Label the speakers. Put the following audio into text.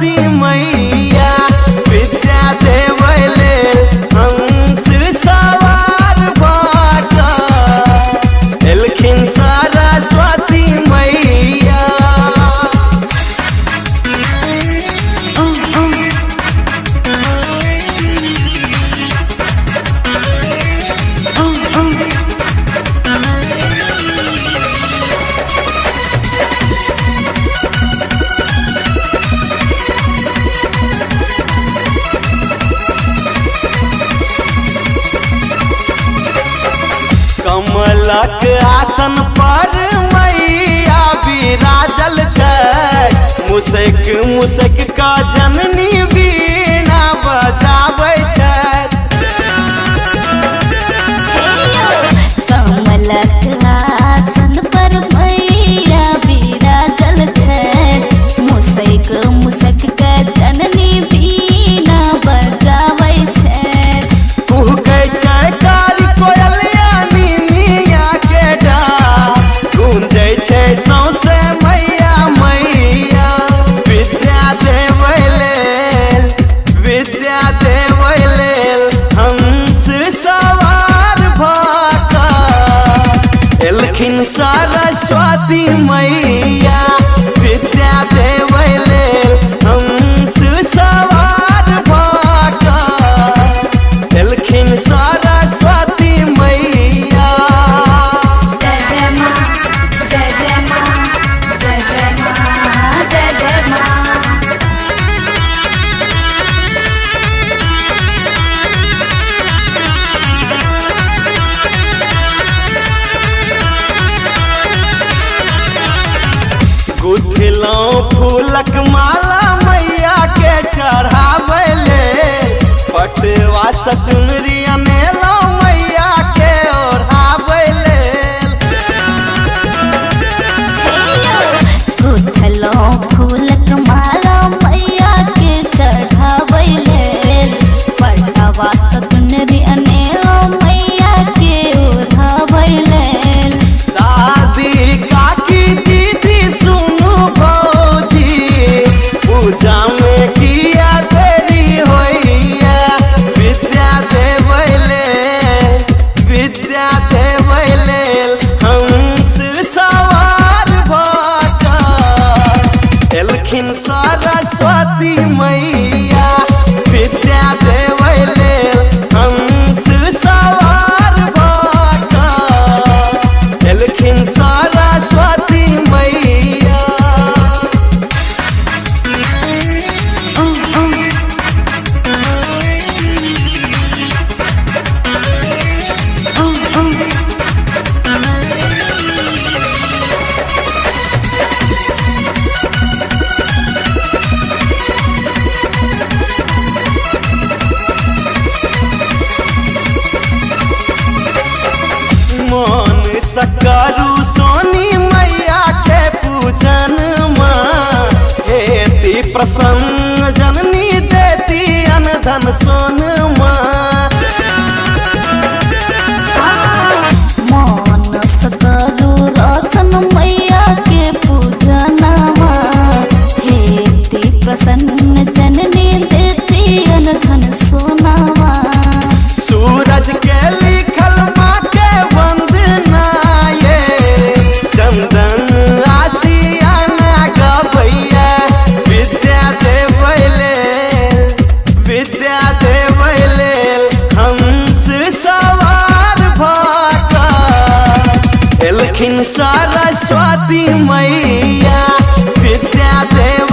Speaker 1: सरस्वती मैया विद्या देवै लेल हंस सवार बाट एलखिन सरस्वती मैया। कमलक आसन पर मैया विराजल छै मुसैक मुसैक का जननी वीणा बजाबै छै।
Speaker 2: कमलक आसन पर मैया विराजल छै मुसैक मुसैक का जननी वीणा बजाबै छै।
Speaker 1: कुहकै छै कारी कोयलिया निमिया के डार गूंजै छै सौंसे मैया मैया विद्या देवै लेल हंस सवार भऽ एलखिन सरस्वती मैया विद्या देवै लेल हंस सवार भऽ एलखिन सरस्वती मैया।
Speaker 2: जय जय माँ जय जय माँ जय जय माँ जय जय माँ।
Speaker 1: गुथलौं फूलक माला मैया के चढ़ाबै लेल पटवा सँ चुनरी अनेलौं मैया के ओढ़ाबै लेल।
Speaker 2: गुथलौं फूलक माला मैया के चढ़ाबै लेल पटवा सँ चुनरी अनेलौं मैया के ओढ़ाबै लेल।
Speaker 1: दादी काकी दीदी सुनु भौजी पूजा में किया देरी होइया विद्या देवै लेल हंस सवार भऽ एलखिन सरस्वती मैया विद्या देवै लेल हंस सवार भऽ एलखिन सरस्वती मैया। मन सकरू सोनी मैया के पूजन माँ हेती प्रसन्न जननी देती अनधन सोन माँ।
Speaker 2: मन सकरू रोशन मैया के पूजनमा हेती प्रसन्न जननी देती अनधन सोनामा।
Speaker 1: सूरज के लिखल माँ के वंदना ये चंदन आसियाना गबैया विद्या देवै लेल हंस सवार भऽ एलखिन सरस्वती मैया विद्या देवै